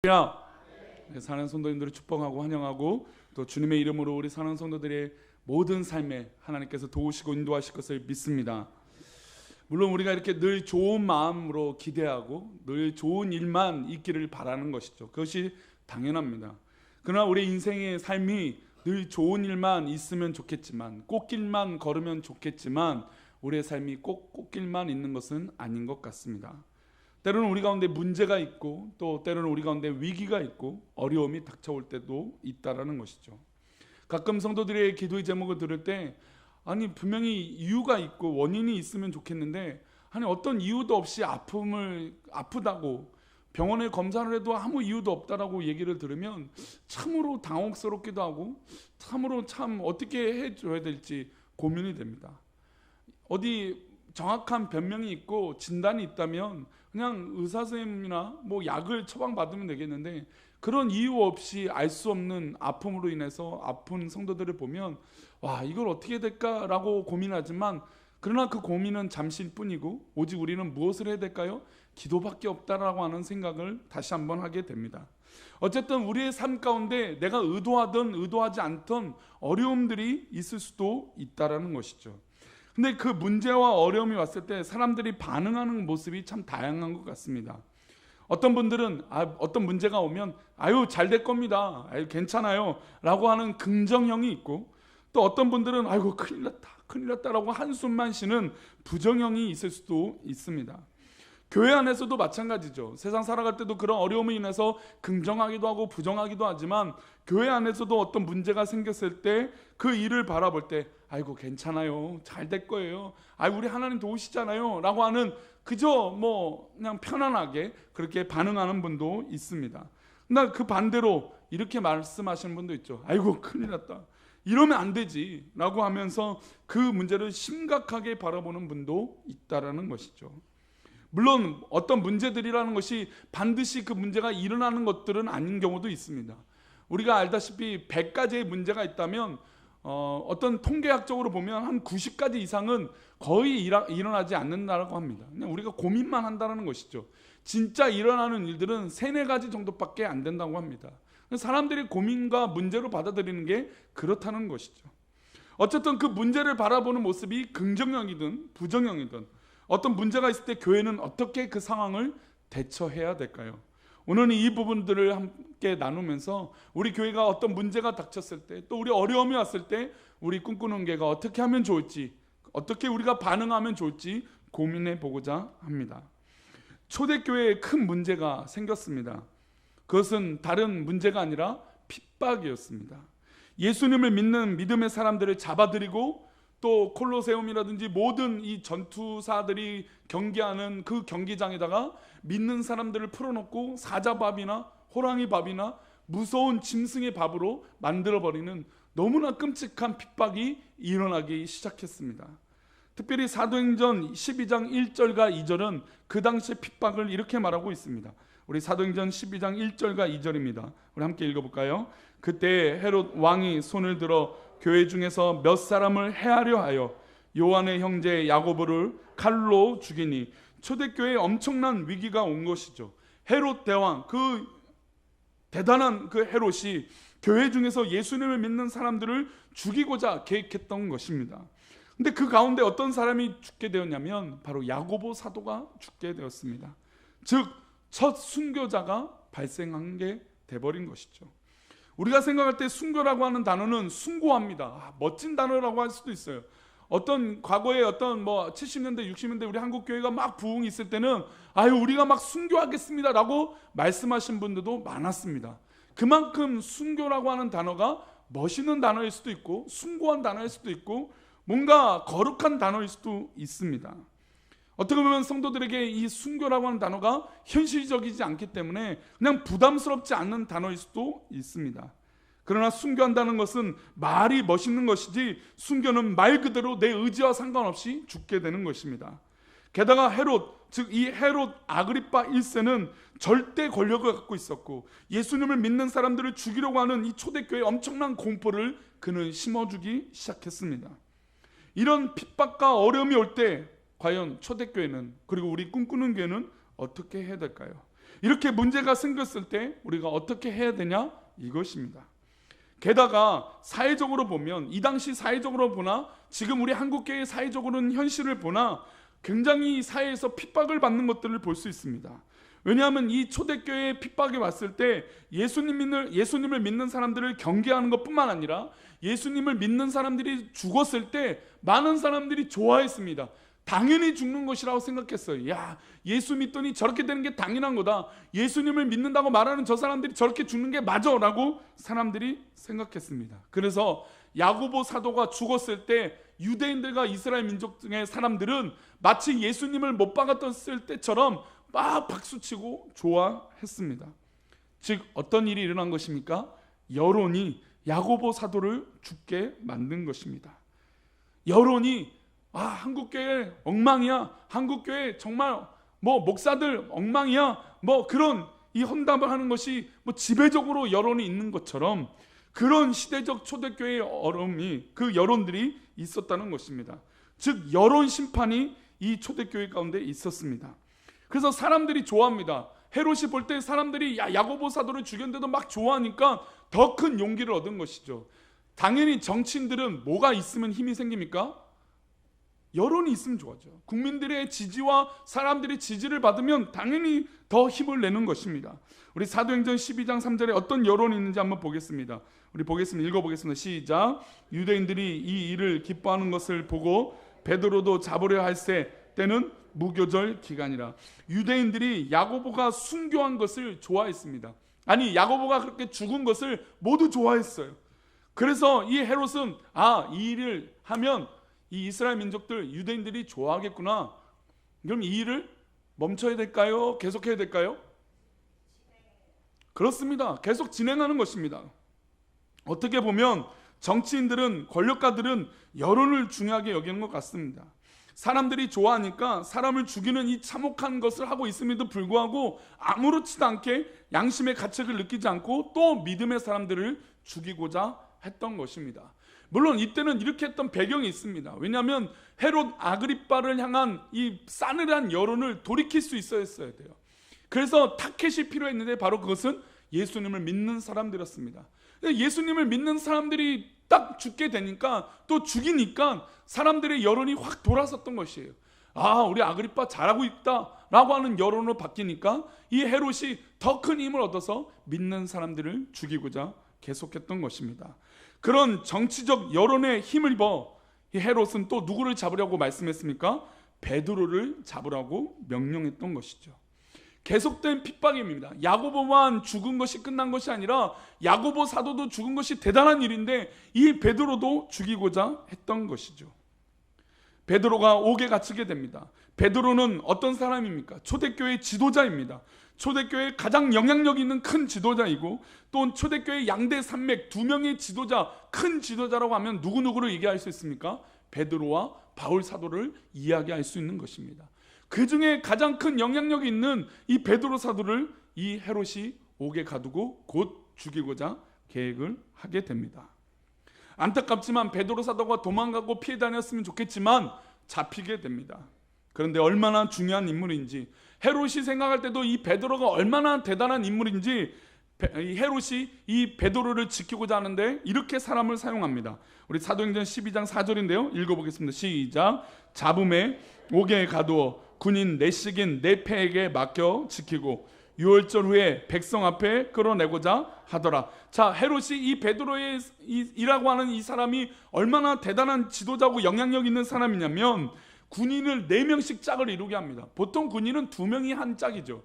사랑하는 성도님들을 축복하고 환영하고 또 주님의 이름으로 우리 사랑하는 성도들의 모든 삶에 하나님께서 도우시고 인도하실 것을 믿습니다. 물론 우리가 이렇게 늘 좋은 마음으로 기대하고 늘 좋은 일만 있기를 바라는 것이죠. 그것이 당연합니다. 그러나 우리 인생의 삶이 늘 좋은 일만 있으면 좋겠지만, 꽃길만 걸으면 좋겠지만 우리의 삶이 꼭 꽃길만 있는 것은 아닌 것 같습니다. 때로는 우리 가운데 문제가 있고 또 때로는 우리 가운데 위기가 있고 어려움이 닥쳐올 때도 있다라는 것이죠. 가끔 성도들의 기도의 제목을 들을 때 아니 분명히 이유가 있고 원인이 있으면 좋겠는데 아니 어떤 이유도 없이 아프다고 병원에 검사를 해도 아무 이유도 없다라고 얘기를 들으면 참으로 당혹스럽기도 하고 참으로 참 어떻게 해줘야 될지 고민이 됩니다. 어디 정확한 변명이 있고 진단이 있다면 그냥 의사 선생님이나 뭐 약을 처방받으면 되겠는데 그런 이유 없이 알 수 없는 아픔으로 인해서 아픈 성도들을 보면 와 이걸 어떻게 해야 될까라고 고민하지만 그러나 그 고민은 잠시일 뿐이고 오직 우리는 무엇을 해야 될까요? 기도밖에 없다라고 하는 생각을 다시 한번 하게 됩니다. 어쨌든 우리의 삶 가운데 내가 의도하든 의도하지 않던 어려움들이 있을 수도 있다라는 것이죠. 근데 그 문제와 어려움이 왔을 때 사람들이 반응하는 모습이 참 다양한 것 같습니다. 어떤 분들은 어떤 문제가 오면 아유 잘 될 겁니다, 아유 괜찮아요 라고 하는 긍정형이 있고 또 어떤 분들은 아이고 큰일 났다라고 한숨만 쉬는 부정형이 있을 수도 있습니다. 교회 안에서도 마찬가지죠. 세상 살아갈 때도 그런 어려움이 인해서 긍정하기도 하고 부정하기도 하지만 교회 안에서도 어떤 문제가 생겼을 때 그 일을 바라볼 때 아이고 괜찮아요, 잘 될 거예요, 아이고 우리 하나님 도우시잖아요 라고 하는 그저 뭐 그냥 편안하게 그렇게 반응하는 분도 있습니다. 그러나 그 반대로 이렇게 말씀하시는 분도 있죠. 아이고 큰일 났다, 이러면 안 되지 라고 하면서 그 문제를 심각하게 바라보는 분도 있다라는 것이죠. 물론 어떤 문제들이라는 것이 반드시 그 문제가 일어나는 것들은 아닌 경우도 있습니다. 우리가 알다시피 100가지의 문제가 있다면 어떤 통계학적으로 보면 한 90가지 이상은 거의 일어나지 않는다고 합니다. 그냥 우리가 고민만 한다는 것이죠. 진짜 일어나는 일들은 3-4가지 정도밖에 안 된다고 합니다. 사람들이 고민과 문제로 받아들이는 게 그렇다는 것이죠. 어쨌든 그 문제를 바라보는 모습이 긍정형이든 부정형이든 어떤 문제가 있을 때 교회는 어떻게 그 상황을 대처해야 될까요? 오늘은 이 부분들을 함께 나누면서 우리 교회가 어떤 문제가 닥쳤을 때 또 우리 어려움이 왔을 때 우리 꿈꾸는 교회가 어떻게 하면 좋을지, 어떻게 우리가 반응하면 좋을지 고민해 보고자 합니다. 초대교회에 큰 문제가 생겼습니다. 그것은 다른 문제가 아니라 핍박이었습니다. 예수님을 믿는 믿음의 사람들을 잡아들이고 또 콜로세움이라든지 모든 이 전투사들이 경기하는 그 경기장에다가 믿는 사람들을 풀어놓고 사자밥이나 호랑이밥이나 무서운 짐승의 밥으로 만들어버리는 너무나 끔찍한 핍박이 일어나기 시작했습니다. 특별히 사도행전 12장 1절과 2절은 그 당시의 핍박을 이렇게 말하고 있습니다. 우리 사도행전 12장 1절과 2절입니다. 우리 함께 읽어볼까요? 그때 헤롯 왕이 손을 들어 교회 중에서 몇 사람을 해하려 하여 요한의 형제 야고보를 칼로 죽이니 초대교회에 엄청난 위기가 온 것이죠. 헤롯 대왕, 그 대단한 그 헤롯이 교회 중에서 예수님을 믿는 사람들을 죽이고자 계획했던 것입니다. 근데 그 가운데 어떤 사람이 죽게 되었냐면 바로 야고보 사도가 죽게 되었습니다. 즉 첫 순교자가 발생한 게 돼버린 것이죠. 우리가 생각할 때 순교라고 하는 단어는 숭고합니다. 멋진 단어라고 할 수도 있어요. 어떤 과거에 어떤 70년대 60년대 우리 한국 교회가 막 부흥이 있을 때는 아유 우리가 막 순교하겠습니다라고 말씀하신 분들도 많았습니다. 그만큼 순교라고 하는 단어가 멋있는 단어일 수도 있고 숭고한 단어일 수도 있고 뭔가 거룩한 단어일 수도 있습니다. 어떻게 보면 성도들에게 이 순교라고 하는 단어가 현실적이지 않기 때문에 그냥 부담스럽지 않는 단어일 수도 있습니다. 그러나 순교한다는 것은 말이 멋있는 것이지 순교는 말 그대로 내 의지와 상관없이 죽게 되는 것입니다. 게다가 헤롯, 즉 이 헤롯 아그리파 1세는 절대 권력을 갖고 있었고 예수님을 믿는 사람들을 죽이려고 하는 이 초대교회에 엄청난 공포를 그는 심어주기 시작했습니다. 이런 핍박과 어려움이 올 때 과연 초대교회는 그리고 우리 꿈꾸는 교회는 어떻게 해야 될까요? 이렇게 문제가 생겼을 때 우리가 어떻게 해야 되냐? 이것입니다. 게다가 사회적으로 보면, 이 당시 사회적으로 보나 지금 우리 한국교회 사회적으로는 현실을 보나 굉장히 사회에서 핍박을 받는 것들을 볼 수 있습니다. 왜냐하면 이 초대교회에 핍박이 왔을 때 예수님을 믿는 사람들을 경계하는 것뿐만 아니라 예수님을 믿는 사람들이 죽었을 때 많은 사람들이 좋아했습니다. 당연히 죽는 것이라고 생각했어요. 야, 예수 믿더니 저렇게 되는 게 당연한 거다. 예수님을 믿는다고 말하는 저 사람들이 저렇게 죽는 게 맞아 라고 사람들이 생각했습니다. 그래서 야고보 사도가 죽었을 때 유대인들과 이스라엘 민족 중의 사람들은 마치 예수님을 못 박았을 때처럼 막 박수치고 좋아했습니다. 즉 어떤 일이 일어난 것입니까? 여론이 야고보 사도를 죽게 만든 것입니다. 여론이 한국교회 엉망이야, 한국교회 정말 목사들 엉망이야, 그런 이 헌담을 하는 것이 지배적으로 여론이 있는 것처럼 그런 시대적 초대교회의 그 여론들이 있었다는 것입니다. 즉 여론 심판이 이 초대교회 가운데 있었습니다. 그래서 사람들이 좋아합니다. 헤롯이 볼 때 사람들이 야고보 사도를 죽였는데도 막 좋아하니까 더 큰 용기를 얻은 것이죠. 당연히 정치인들은 뭐가 있으면 힘이 생깁니까? 여론이 있으면 좋아져. 국민들의 지지와 사람들의 지지를 받으면 당연히 더 힘을 내는 것입니다. 우리 사도행전 12장 3절에 어떤 여론이 있는지 한번 보겠습니다. 우리 읽어보겠습니다. 시작. 유대인들이 이 일을 기뻐하는 것을 보고 베드로도 잡으려 할세 때는 무교절 기간이라. 유대인들이 야고보가 순교한 것을 좋아했습니다. 아니, 야고보가 그렇게 죽은 것을 모두 좋아했어요. 그래서 이 헤롯은 이 일을 하면 이 이스라엘 민족들, 유대인들이 좋아하겠구나. 그럼 이 일을 멈춰야 될까요? 계속해야 될까요? 그렇습니다. 계속 진행하는 것입니다. 어떻게 보면 정치인들은, 권력가들은 여론을 중요하게 여기는 것 같습니다. 사람들이 좋아하니까 사람을 죽이는 이 참혹한 것을 하고 있음에도 불구하고 아무렇지도 않게 양심의 가책을 느끼지 않고 또 믿음의 사람들을 죽이고자 했던 것입니다. 물론 이때는 이렇게 했던 배경이 있습니다. 왜냐하면 헤롯 아그리빠를 향한 이 싸늘한 여론을 돌이킬 수 있어야 돼요. 그래서 타켓이 필요했는데 바로 그것은 예수님을 믿는 사람들이었습니다. 예수님을 믿는 사람들이 딱 죽게 되니까, 또 죽이니까 사람들의 여론이 확 돌아섰던 것이에요. 우리 아그리빠 잘하고 있다 라고 하는 여론으로 바뀌니까 이 헤롯이 더 큰 힘을 얻어서 믿는 사람들을 죽이고자 계속했던 것입니다. 그런 정치적 여론에 힘을 입어 이 헤롯은 또 누구를 잡으려고 말씀했습니까? 베드로를 잡으라고 명령했던 것이죠. 계속된 핍박입니다. 야고보만 죽은 것이 끝난 것이 아니라 야고보 사도도 죽은 것이 대단한 일인데 이 베드로도 죽이고자 했던 것이죠. 베드로가 옥에 갇히게 됩니다. 베드로는 어떤 사람입니까? 초대교회 지도자입니다. 초대교회의 가장 영향력 있는 큰 지도자이고, 또 초대교회 양대 산맥 두 명의 지도자, 큰 지도자라고 하면 누구누구를 얘기할 수 있습니까? 베드로와 바울 사도를 이야기할 수 있는 것입니다. 그 중에 가장 큰 영향력이 있는 이 베드로 사도를 이 헤롯이 옥에 가두고 곧 죽이고자 계획을 하게 됩니다. 안타깝지만 베드로 사도가 도망가고 피해 다녔으면 좋겠지만 잡히게 됩니다. 그런데 얼마나 중요한 인물인지, 헤롯이 생각할 때도 이 베드로가 얼마나 대단한 인물인지 헤롯이 이 베드로를 지키고자 하는데 이렇게 사람을 사용합니다. 우리 사도행전 12장 4절인데요. 읽어보겠습니다. 시작. 잡음에 옥에 가두어 군인 내식인 네페에게 맡겨 지키고 6월절 후에 백성 앞에 끌어내고자 하더라. 자, 헤롯이 이 베드로의 이라고 하는 이 사람이 얼마나 대단한 지도자고 영향력 있는 사람이냐면 군인을 4명씩 짝을 이루게 합니다. 보통 군인은 2명이 한 짝이죠.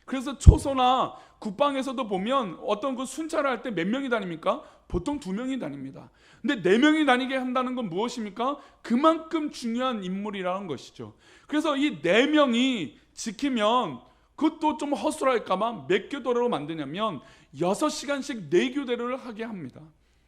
그래서 초소나 국방에서도 보면 어떤 그 순찰을 할 때 몇 명이 다닙니까? 보통 2명이 다닙니다. 근데 4명이 다니게 한다는 건 무엇입니까? 그만큼 중요한 인물이라는 것이죠. 그래서 이 4명이 지키면 그것도 좀 허술할까봐 몇 교대로 만드냐면 6시간씩 4교대를 하게 합니다.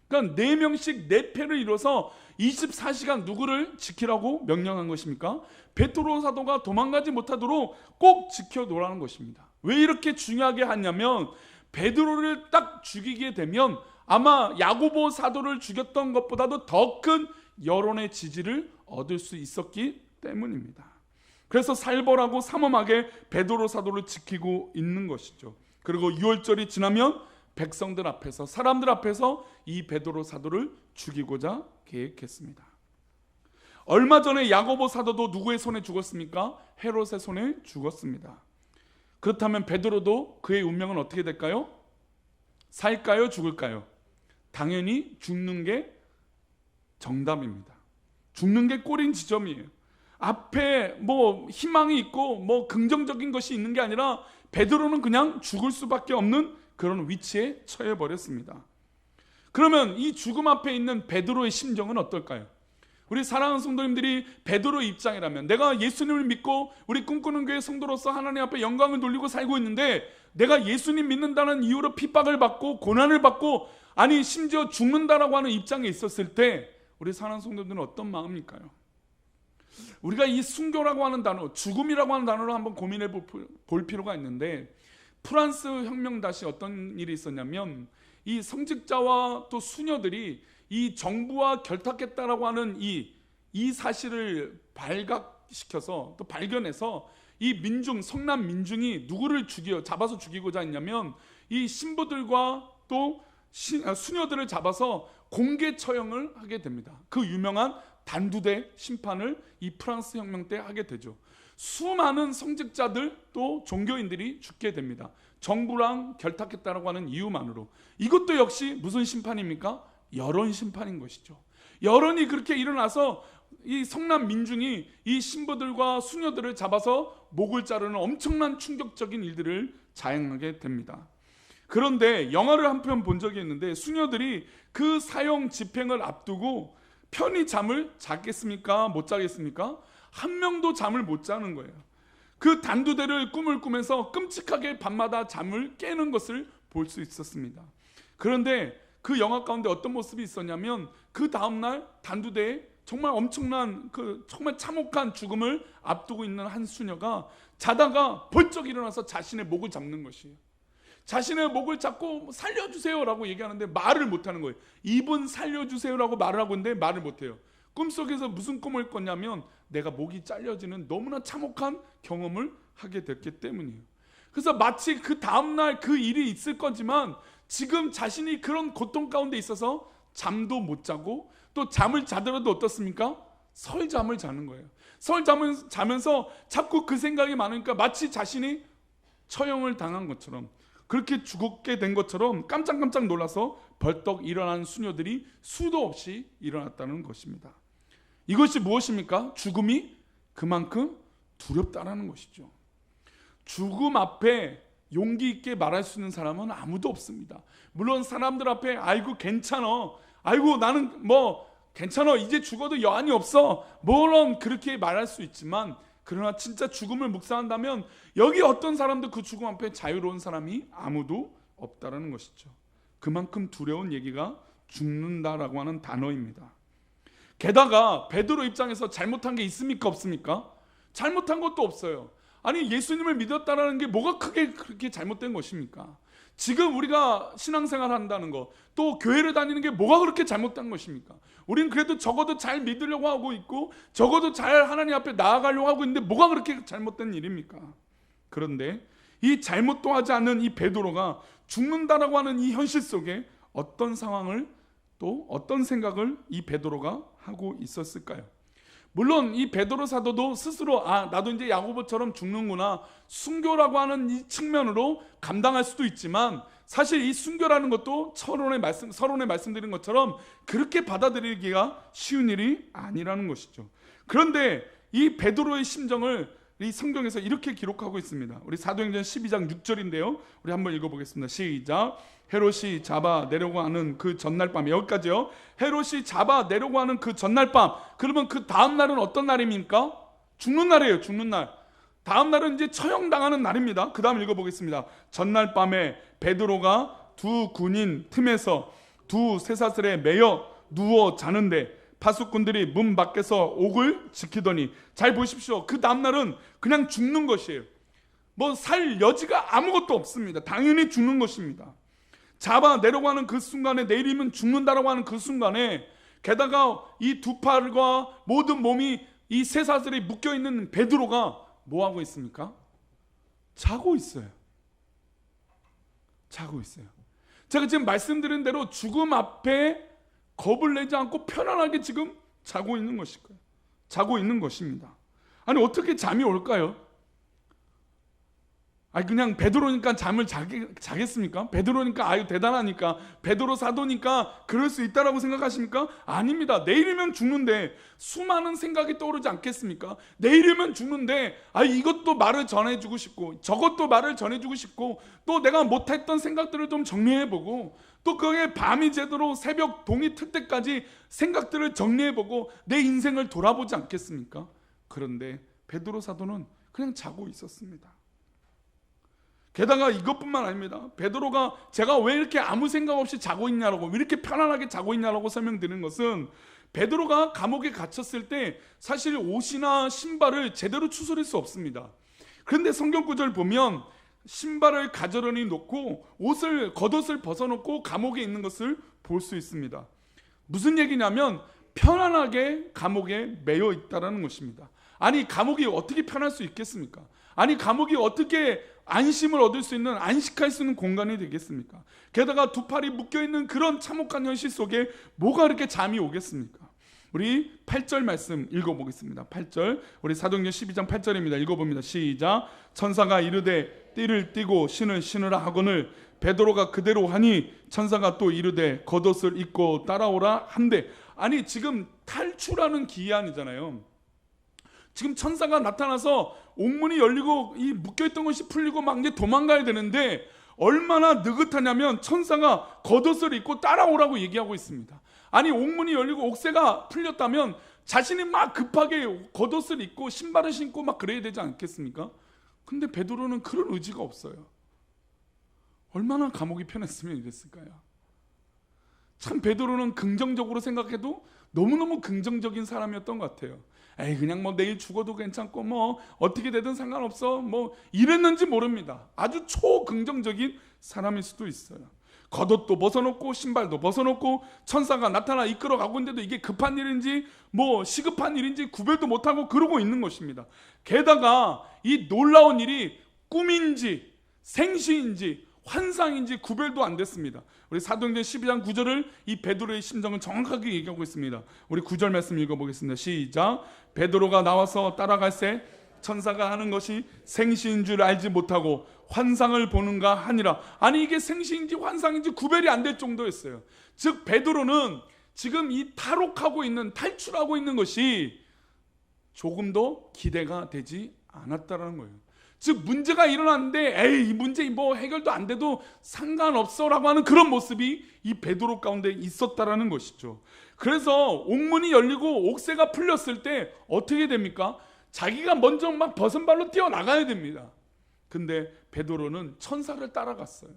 그러니까 4명씩 4패를 이뤄서 24시간 누구를 지키라고 명령한 것입니까? 베드로 사도가 도망가지 못하도록 꼭 지켜놓으라는 것입니다. 왜 이렇게 중요하게 하냐면 베드로를 딱 죽이게 되면 아마 야고보 사도를 죽였던 것보다도 더 큰 여론의 지지를 얻을 수 있었기 때문입니다. 그래서 살벌하고 삼엄하게 베드로 사도를 지키고 있는 것이죠. 그리고 6월절이 지나면 백성들 앞에서, 사람들 앞에서 이 베드로 사도를 죽이고자 계획했습니다. 얼마 전에 야고보 사도도 누구의 손에 죽었습니까? 헤롯의 손에 죽었습니다. 그렇다면 베드로도 그의 운명은 어떻게 될까요? 살까요? 죽을까요? 당연히 죽는 게 정답입니다. 죽는 게 꼴인 지점이에요. 앞에 뭐 희망이 있고 뭐 긍정적인 것이 있는 게 아니라 베드로는 그냥 죽을 수밖에 없는 그런 위치에 처해 버렸습니다. 그러면 이 죽음 앞에 있는 베드로의 심정은 어떨까요? 우리 사랑하는 성도님들이 베드로의 입장이라면, 내가 예수님을 믿고 우리 꿈꾸는 교회 성도로서 하나님 앞에 영광을 돌리고 살고 있는데 내가 예수님 믿는다는 이유로 핍박을 받고 고난을 받고, 아니 심지어 죽는다라고 하는 입장에 있었을 때 우리 사랑하는 성도들은 어떤 마음일까요? 우리가 이 순교라고 하는 단어, 죽음이라고 하는 단어를 한번 고민해 볼 필요가 있는데, 프랑스 혁명 당시 어떤 일이 있었냐면 이 성직자와 또 수녀들이 이 정부와 결탁했다라고 하는 이 사실을 발각시켜서 또 발견해서 이 민중, 성남 민중이 누구를 잡아서 죽이고자 했냐면 이 신부들과 또 수녀들을 잡아서 공개 처형을 하게 됩니다. 그 유명한 단두대 심판을 이 프랑스 혁명 때 하게 되죠. 수많은 성직자들 또 종교인들이 죽게 됩니다. 정부랑 결탁했다라고 하는 이유만으로. 이것도 역시 무슨 심판입니까? 여론 심판인 것이죠. 여론이 그렇게 일어나서 이 성남 민중이 이 신부들과 수녀들을 잡아서 목을 자르는 엄청난 충격적인 일들을 자행하게 됩니다. 그런데 영화를 한 편 본 적이 있는데 수녀들이 그 사형 집행을 앞두고 편히 잠을 자겠습니까? 못 자겠습니까? 한 명도 잠을 못 자는 거예요. 그 단두대를 꿈을 꾸면서 끔찍하게 밤마다 잠을 깨는 것을 볼 수 있었습니다. 그런데 그 영화 가운데 어떤 모습이 있었냐면 그 다음날 단두대에 정말 엄청난 정말 참혹한 죽음을 앞두고 있는 한 수녀가 자다가 벌쩍 일어나서 자신의 목을 잡는 것이에요. 자신의 목을 잡고 살려주세요라고 얘기하는데 말을 못하는 거예요. 이분 살려주세요라고 말을 하고 있는데 말을 못해요. 꿈속에서 무슨 꿈을 꿨냐면 내가 목이 잘려지는 너무나 참혹한 경험을 하게 됐기 때문이에요. 그래서 마치 그 다음날 그 일이 있을 거지만 지금 자신이 그런 고통 가운데 있어서 잠도 못 자고, 또 잠을 자더라도 어떻습니까? 설잠을 자는 거예요. 설잠을 자면서 자꾸 그 생각이 많으니까 마치 자신이 처형을 당한 것처럼, 그렇게 죽게 된 것처럼 깜짝깜짝 놀라서 벌떡 일어난 수녀들이 수도 없이 일어났다는 것입니다. 이것이 무엇입니까? 죽음이 그만큼 두렵다라는 것이죠. 죽음 앞에 용기 있게 말할 수 있는 사람은 아무도 없습니다. 물론 사람들 앞에 아이고 괜찮아, 아이고 나는 뭐 괜찮아, 이제 죽어도 여한이 없어, 물론 그렇게 말할 수 있지만, 그러나 진짜 죽음을 묵상한다면 여기 어떤 사람도 그 죽음 앞에 자유로운 사람이 아무도 없다라는 것이죠. 그만큼 두려운 얘기가 죽는다라고 하는 단어입니다. 게다가 베드로 입장에서 잘못한 게 있습니까? 없습니까? 잘못한 것도 없어요. 아니 예수님을 믿었다라는 게 뭐가 크게 그렇게 잘못된 것입니까? 지금 우리가 신앙생활 한다는 거, 또 교회를 다니는 게 뭐가 그렇게 잘못된 것입니까? 우린 그래도 적어도 잘 믿으려고 하고 있고 적어도 잘 하나님 앞에 나아가려고 하고 있는데 뭐가 그렇게 잘못된 일입니까? 그런데 이 잘못도 하지 않는 이 베드로가 죽는다라고 하는 이 현실 속에 어떤 상황을, 또 어떤 생각을 이 베드로가 하고 있었을까요? 물론 이 베드로 사도도 스스로 나도 이제 야고보처럼 죽는구나, 순교라고 하는 이 측면으로 감당할 수도 있지만, 사실 이 순교라는 것도 서론에 말씀드린 것처럼 그렇게 받아들이기가 쉬운 일이 아니라는 것이죠. 그런데 이 베드로의 심정을 이 성경에서 이렇게 기록하고 있습니다. 우리 사도행전 12장 6절인데요. 우리 한번 읽어보겠습니다. 시작. 헤롯이 잡아내려고 하는 그 전날 밤에, 여기까지요. 헤롯이 잡아내려고 하는 그 전날 밤. 그러면 그 다음 날은 어떤 날입니까? 죽는 날이에요. 죽는 날. 다음 날은 이제 처형당하는 날입니다. 그 다음 읽어보겠습니다. 전날 밤에 베드로가 두 군인 틈에서 두 쇠사슬에 매여 누워 자는데 파수꾼들이 문 밖에서 옥을 지키더니, 잘 보십시오. 그 다음 날은 그냥 죽는 것이에요. 뭐 살 여지가 아무것도 없습니다. 당연히 죽는 것입니다. 잡아내려고 하는 그 순간에, 내일이면 죽는다라고 하는 그 순간에, 게다가 이 두 팔과 모든 몸이 이 쇠사슬에 묶여있는 베드로가 뭐하고 있습니까? 자고 있어요. 자고 있어요. 제가 지금 말씀드린 대로 죽음 앞에 겁을 내지 않고 편안하게 지금 자고 있는 것일 거예요. 자고 있는 것입니다. 아니 어떻게 잠이 올까요? 아니 그냥 베드로니까 잠을 자겠습니까? 베드로니까 아유 대단하니까 베드로 사도니까 그럴 수 있다라고 생각하십니까? 아닙니다. 내일이면 죽는데 수많은 생각이 떠오르지 않겠습니까? 내일이면 죽는데 아 이것도 말을 전해주고 싶고 저것도 말을 전해주고 싶고 또 내가 못했던 생각들을 좀 정리해보고 또 그게 밤이 제대로 새벽 동이 틀 때까지 생각들을 정리해보고 내 인생을 돌아보지 않겠습니까? 그런데 베드로 사도는 그냥 자고 있었습니다. 게다가 이것뿐만 아닙니다. 베드로가 제가 왜 이렇게 아무 생각 없이 자고 있냐라고, 왜 이렇게 편안하게 자고 있냐라고 설명드리는 것은 베드로가 감옥에 갇혔을 때 사실 옷이나 신발을 제대로 추스릴 수 없습니다. 그런데 성경 구절 보면 신발을 가저런히 놓고 겉옷을 벗어놓고 감옥에 있는 것을 볼 수 있습니다. 무슨 얘기냐면 편안하게 감옥에 매여 있다라는 것입니다. 아니 감옥이 어떻게 편할 수 있겠습니까? 아니 감옥이 어떻게 안심을 얻을 수 있는, 안식할 수 있는 공간이 되겠습니까? 게다가 두 팔이 묶여있는 그런 참혹한 현실 속에 뭐가 그렇게 잠이 오겠습니까? 우리 8절 말씀 읽어보겠습니다. 8절 우리 사도행전 12장 8절입니다. 읽어봅니다. 시작. 천사가 이르되 띠를 띠고 신을 신으라 하거늘 베드로가 그대로 하니 천사가 또 이르되 겉옷을 입고 따라오라 한대. 아니 지금 탈출하는 기한이잖아요. 지금 천사가 나타나서 옥문이 열리고 이 묶여있던 것이 풀리고 막 이제 도망가야 되는데 얼마나 느긋하냐면 천사가 겉옷을 입고 따라오라고 얘기하고 있습니다. 아니 옥문이 열리고 옥새가 풀렸다면 자신이 막 급하게 겉옷을 입고 신발을 신고 막 그래야 되지 않겠습니까? 근데 베드로는 그런 의지가 없어요. 얼마나 감옥이 편했으면 이랬을까요? 참 베드로는 긍정적으로 생각해도 너무너무 긍정적인 사람이었던 것 같아요. 에이 그냥 뭐 내일 죽어도 괜찮고 뭐 어떻게 되든 상관없어 뭐 이랬는지 모릅니다. 아주 초긍정적인 사람일 수도 있어요. 겉옷도 벗어놓고 신발도 벗어놓고 천사가 나타나 이끌어가고 있는데도 이게 급한 일인지 뭐 시급한 일인지 구별도 못하고 그러고 있는 것입니다. 게다가 이 놀라운 일이 꿈인지 생시인지 환상인지 구별도 안 됐습니다. 우리 사도행전 12장 9절을 이 베드로의 심정을 정확하게 얘기하고 있습니다. 우리 9절 말씀 읽어보겠습니다. 시작. 베드로가 나와서 따라갈새 천사가 하는 것이 생시인 줄 알지 못하고 환상을 보는가 하니라. 아니 이게 생시인지 환상인지 구별이 안 될 정도였어요. 즉 베드로는 지금 이 탈옥하고 있는, 탈출하고 있는 것이 조금도 기대가 되지 않았다는 거예요. 즉 문제가 일어났는데 에이 이 문제 뭐 해결도 안 돼도 상관없어라고 하는 그런 모습이 이 베드로 가운데 있었다라는 것이죠. 그래서 옥문이 열리고 옥새가 풀렸을 때 어떻게 됩니까? 자기가 먼저 막 벗은발로 뛰어나가야 됩니다. 근데 베드로는 천사를 따라갔어요.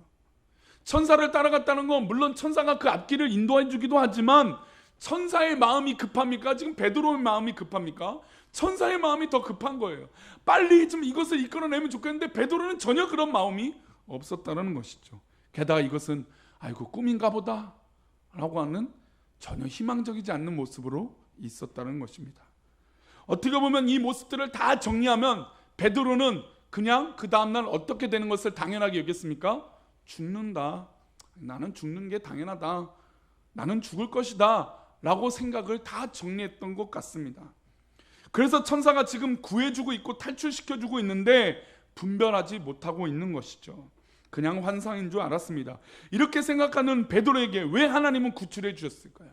천사를 따라갔다는 건 물론 천사가 그 앞길을 인도해 주기도 하지만 천사의 마음이 급합니까? 지금 베드로의 마음이 급합니까? 천사의 마음이 더 급한 거예요. 빨리 좀 이것을 이끌어내면 좋겠는데 베드로는 전혀 그런 마음이 없었다는 것이죠. 게다가 이것은 아이고 꿈인가 보다 라고 하는 전혀 희망적이지 않는 모습으로 있었다는 것입니다. 어떻게 보면 이 모습들을 다 정리하면 베드로는 그냥 그 다음날 어떻게 되는 것을 당연하게 여겼습니까? 죽는다. 나는 죽는 게 당연하다. 나는 죽을 것이다 라고 생각을 다 정리했던 것 같습니다. 그래서 천사가 지금 구해주고 있고 탈출시켜주고 있는데 분별하지 못하고 있는 것이죠. 그냥 환상인 줄 알았습니다. 이렇게 생각하는 베드로에게 왜 하나님은 구출해 주셨을까요?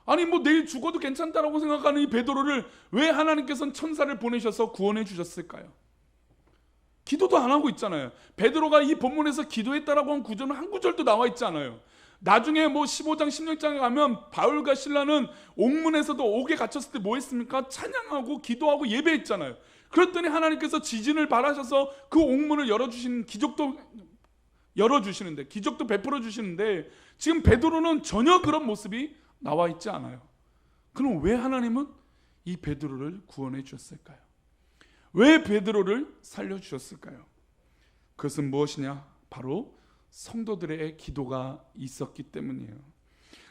아니 뭐 내일 죽어도 괜찮다라고 생각하는 이 베드로를 왜 하나님께서는 천사를 보내셔서 구원해 주셨을까요? 기도도 안 하고 있잖아요. 베드로가 이 본문에서 기도했다라고 한 구절은 한 구절도 나와 있지 않아요. 나중에 뭐 15장 16장에 가면 바울과 실라는 옥문에서도 옥에 갇혔을 때 뭐 했습니까? 찬양하고 기도하고 예배했잖아요. 그랬더니 하나님께서 지진을 발하셔서 그 옥문을 열어주시는 기적도 열어주시는데, 기적도 베풀어 주시는데 지금 베드로는 전혀 그런 모습이 나와 있지 않아요. 그럼 왜 하나님은 이 베드로를 구원해 주셨을까요? 왜 베드로를 살려주셨을까요? 그것은 무엇이냐? 바로 성도들의 기도가 있었기 때문이에요.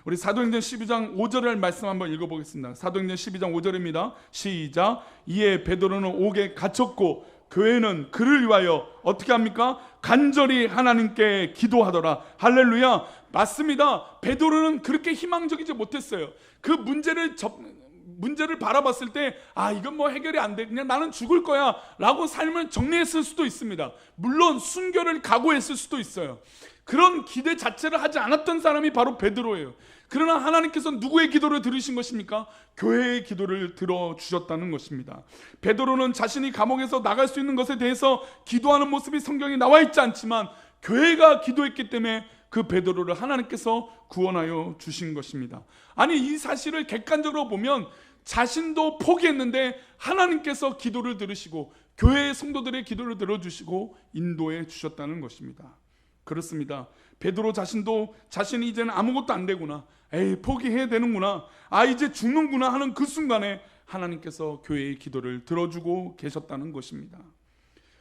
우리 사도행전 12장 5절의 말씀 한번 읽어보겠습니다. 사도행전 12장 5절입니다. 시작. 이에 베드로는 옥에 갇혔고 교회는 그를 위하여 어떻게 합니까? 간절히 하나님께 기도하더라. 할렐루야. 맞습니다. 베드로는 그렇게 희망적이지 못했어요. 그 문제를 바라봤을 때 이건 뭐 해결이 안 돼, 그냥 나는 죽을 거야 라고 삶을 정리했을 수도 있습니다. 물론 순교를 각오했을 수도 있어요. 그런 기대 자체를 하지 않았던 사람이 바로 베드로예요. 그러나 하나님께서 누구의 기도를 들으신 것입니까? 교회의 기도를 들어주셨다는 것입니다. 베드로는 자신이 감옥에서 나갈 수 있는 것에 대해서 기도하는 모습이 성경에 나와 있지 않지만 교회가 기도했기 때문에 그 베드로를 하나님께서 구원하여 주신 것입니다. 아니, 이 사실을 객관적으로 보면 자신도 포기했는데 하나님께서 기도를 들으시고 교회의 성도들의 기도를 들어주시고 인도해 주셨다는 것입니다. 그렇습니다. 베드로 자신도 자신이 이제는 아무것도 안 되구나, 포기해야 되는구나, 이제 죽는구나 하는 그 순간에 하나님께서 교회의 기도를 들어주고 계셨다는 것입니다.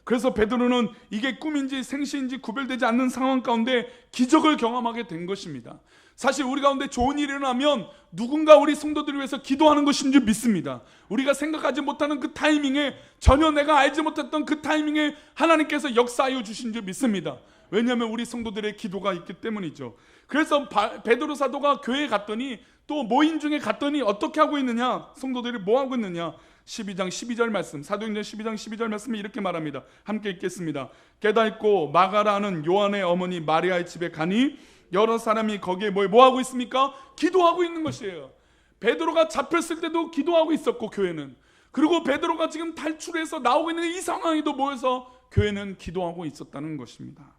그래서 베드로는 이게 꿈인지 생시인지 구별되지 않는 상황 가운데 기적을 경험하게 된 것입니다. 사실 우리 가운데 좋은 일이 일어나면 누군가 우리 성도들을 위해서 기도하는 것인 줄 믿습니다. 우리가 생각하지 못하는 그 타이밍에, 전혀 내가 알지 못했던 그 타이밍에 하나님께서 역사하여 주신 줄 믿습니다. 왜냐하면 우리 성도들의 기도가 있기 때문이죠. 그래서 베드로 사도가 교회에 갔더니, 또 모임 중에 갔더니 어떻게 하고 있느냐, 성도들이 뭐 하고 있느냐, 12장 12절 말씀, 사도행전 12장 12절 말씀이 이렇게 말합니다. 함께 읽겠습니다. 깨닫고 마가라는 요한의 어머니 마리아의 집에 가니 여러 사람이 거기에 뭐 하고 있습니까? 기도하고 있는 것이에요. 베드로가 잡혔을 때도 기도하고 있었고 교회는, 그리고 베드로가 지금 탈출해서 나오고 있는 이 상황에도 모여서 교회는 기도하고 있었다는 것입니다.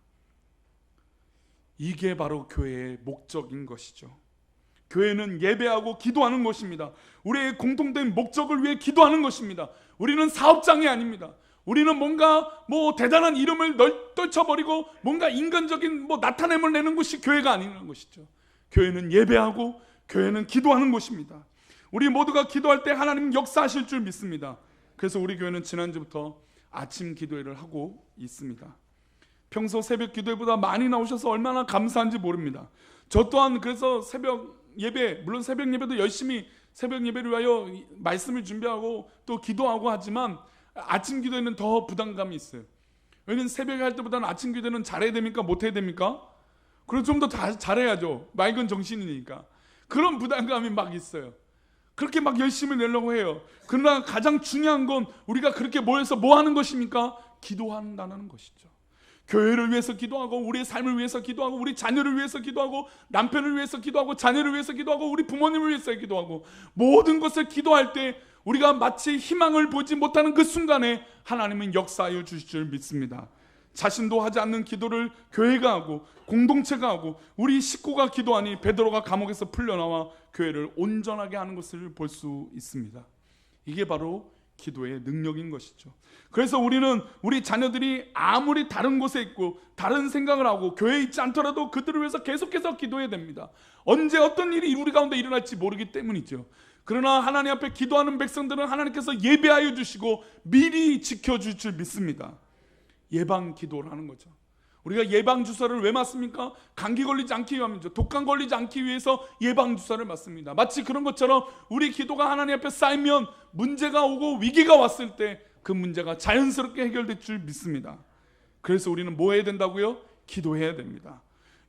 이게 바로 교회의 목적인 것이죠. 교회는 예배하고 기도하는 것입니다. 우리의 공통된 목적을 위해 기도하는 것입니다. 우리는 사업장이 아닙니다. 우리는 뭔가 대단한 이름을 떨쳐버리고 뭔가 인간적인 나타냄을 내는 것이 교회가 아니라는 것이죠. 교회는 예배하고 교회는 기도하는 것입니다. 우리 모두가 기도할 때 하나님 역사하실 줄 믿습니다. 그래서 우리 교회는 지난주부터 아침 기도회를 하고 있습니다. 평소 새벽 기도회보다 많이 나오셔서 얼마나 감사한지 모릅니다. 저 또한 그래서 새벽 예배, 물론 새벽 예배도 열심히 새벽 예배를 위하여 말씀을 준비하고 또 기도하고 하지만 아침 기도에는 더 부담감이 있어요. 왜냐면 새벽에 할 때보다는 아침 기도는 잘해야 됩니까? 못해야 됩니까? 그래서 좀 더 잘해야죠. 맑은 정신이니까. 그런 부담감이 막 있어요. 그렇게 막 열심히 내려고 해요. 그러나 가장 중요한 건 우리가 그렇게 모여서 뭐 하는 것입니까? 기도한다는 것이죠. 교회를 위해서 기도하고, 우리의 삶을 위해서 기도하고, 우리 자녀를 위해서 기도하고, 남편을 위해서 기도하고, 자녀를 위해서 기도하고, 우리 부모님을 위해서 기도하고, 모든 것을 기도할 때 우리가 마치 희망을 보지 못하는 그 순간에 하나님은 역사하여 주실 줄 믿습니다. 자신도 하지 않는 기도를 교회가 하고 공동체가 하고 우리 식구가 기도하니 베드로가 감옥에서 풀려나와 교회를 온전하게 하는 것을 볼 수 있습니다. 이게 바로 기도의 능력인 것이죠. 그래서 우리는 우리 자녀들이 아무리 다른 곳에 있고 다른 생각을 하고 교회에 있지 않더라도 그들을 위해서 계속해서 기도해야 됩니다. 언제 어떤 일이 우리 가운데 일어날지 모르기 때문이죠. 그러나 하나님 앞에 기도하는 백성들은 하나님께서 예배하여 주시고 미리 지켜줄 줄 믿습니다. 예방 기도를 하는 거죠. 우리가 예방 주사를 왜 맞습니까? 감기 걸리지 않기 위함이죠. 독감 걸리지 않기 위해서 예방 주사를 맞습니다. 마치 그런 것처럼 우리 기도가 하나님 앞에 쌓이면 문제가 오고 위기가 왔을 때 그 문제가 자연스럽게 해결될 줄 믿습니다. 그래서 우리는 뭐 해야 된다고요? 기도해야 됩니다.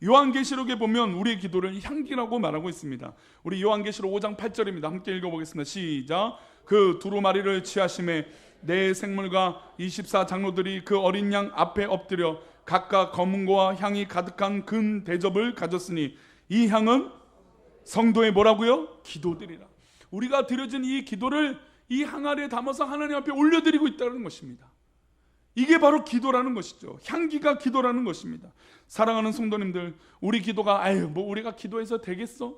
요한계시록에 보면 우리의 기도를 향기라고 말하고 있습니다. 우리 요한계시록 5장 8절입니다. 함께 읽어보겠습니다. 시작. 그 두루마리를 취하심에 내 생물과 24 장로들이 그 어린 양 앞에 엎드려 각각 검은고와 향이 가득한 금 대접을 가졌으니 이 향은 성도의 뭐라고요? 기도들이라. 우리가 드려진 이 기도를 이 항아리에 담아서 하나님 앞에 올려드리고 있다는 것입니다. 이게 바로 기도라는 것이죠. 향기가 기도라는 것입니다. 사랑하는 성도님들, 우리 기도가 우리가 기도해서 되겠어?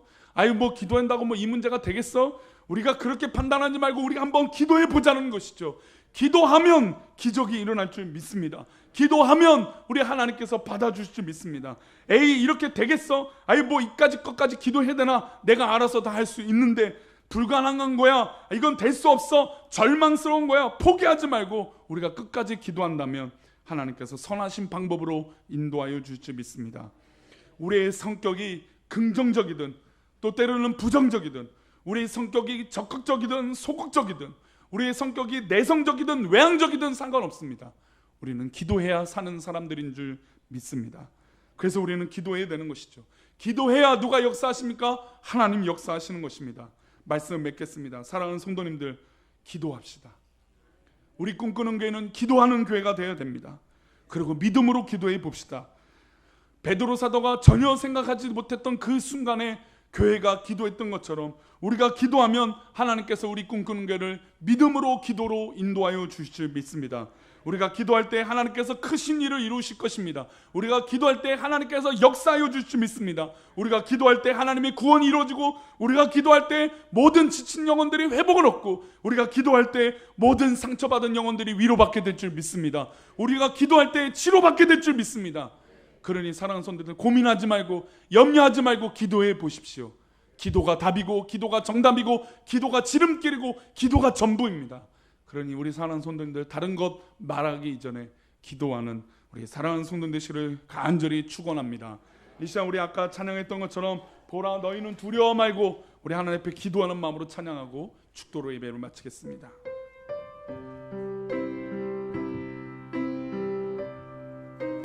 기도한다고 이 문제가 되겠어? 우리가 그렇게 판단하지 말고 우리가 한번 기도해 보자는 것이죠. 기도하면 기적이 일어날 줄 믿습니다. 기도하면 우리 하나님께서 받아주실 줄 믿습니다. 이렇게 되겠어? 이까지 것까지 기도해야 되나? 내가 알아서 다 할 수 있는데 불가능한 거야. 이건 될 수 없어. 절망스러운 거야. 포기하지 말고 우리가 끝까지 기도한다면 하나님께서 선하신 방법으로 인도하여 주실 줄 믿습니다. 우리의 성격이 긍정적이든 또 때로는 부정적이든, 우리의 성격이 적극적이든 소극적이든, 우리의 성격이 내성적이든 외향적이든 상관없습니다. 우리는 기도해야 사는 사람들인 줄 믿습니다. 그래서 우리는 기도해야 되는 것이죠. 기도해야 누가 역사하십니까? 하나님 역사하시는 것입니다. 말씀 맺겠습니다. 사랑하는 성도님들, 기도합시다. 우리 꿈꾸는 교회는 기도하는 교회가 되어야 됩니다. 그리고 믿음으로 기도해 봅시다. 베드로 사도가 전혀 생각하지 못했던 그 순간에 교회가 기도했던 것처럼 우리가 기도하면 하나님께서 우리 꿈꾸는 교회를 믿음으로 기도로 인도하여 주실 줄 믿습니다. 우리가 기도할 때 하나님께서 크신 일을 이루실 것입니다. 우리가 기도할 때 하나님께서 역사하여 주실 줄 믿습니다. 우리가 기도할 때 하나님의 구원이 이루어지고, 우리가 기도할 때 모든 지친 영혼들이 회복을 얻고, 우리가 기도할 때 모든 상처받은 영혼들이 위로받게 될 줄 믿습니다. 우리가 기도할 때 치료받게 될 줄 믿습니다. 그러니 사랑하는 성도들, 고민하지 말고 염려하지 말고 기도해 보십시오. 기도가 답이고, 기도가 정답이고, 기도가 지름길이고, 기도가 전부입니다. 그러니 우리 사랑하는 성도님들, 다른 것 말하기 이전에 기도하는 우리 사랑하는 성도들 되시기를 간절히 축원합니다. 이 시간 우리 아까 찬양했던 것처럼 보라 너희는 두려워 말고, 우리 하나님 앞에 기도하는 마음으로 찬양하고 축도로 예배를 마치겠습니다.